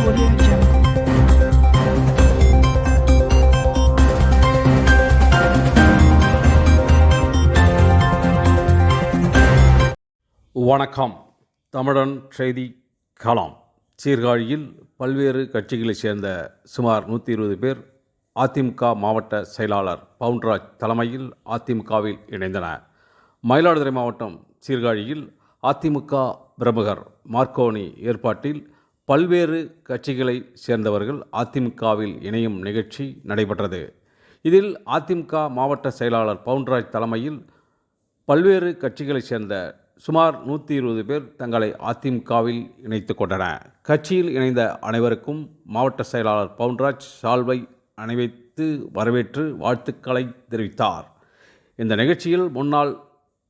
Audio Jungle. வணக்கம். தமிழன் செய்தி களம். சீர்காழியில் பல்வேறு கட்சிகளைச் சேர்ந்த சுமார் 120 பேர் அதிமுக மாவட்ட செயலாளர் பவுன்ராஜ் தலைமையில் அதிமுகவில் இணைந்தனர். மயிலாடுதுறை மாவட்டம் சீர்காழியில் அதிமுக பிரமுகர் மார்க்கோனி ஏற்பாட்டில் பல்வேறு கட்சிகளைச் சேர்ந்தவர்கள் அதிமுகவில் இணையும் நிகழ்ச்சி நடைபெற்றது. இதில் அதிமுக மாவட்ட செயலாளர் பவுன்ராஜ் தலைமையில் பல்வேறு கட்சிகளைச் சேர்ந்த சுமார் 120 பேர் தங்களை அதிமுகவில் இணைத்து கொண்டனர். கட்சியில் இணைந்த அனைவருக்கும் மாவட்ட செயலாளர் பவுன்ராஜ் சால்வை அணிவித்து வரவேற்று வாழ்த்துக்களை தெரிவித்தார். இந்த நிகழ்ச்சியில் முன்னாள்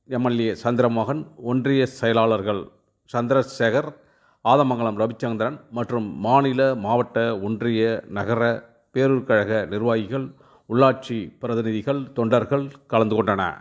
எம்எல்ஏ சந்திரமோகன், ஒன்றிய செயலாளர்கள் சந்திரசேகர், ஆதமங்கலம் ரவிச்சந்திரன் மற்றும் மாநில, மாவட்ட, ஒன்றிய, நகர, பேரூர் கழக நிர்வாகிகள், உள்ளாட்சி பிரதிநிதிகள், தொண்டர்கள் கலந்து கொண்டனர்.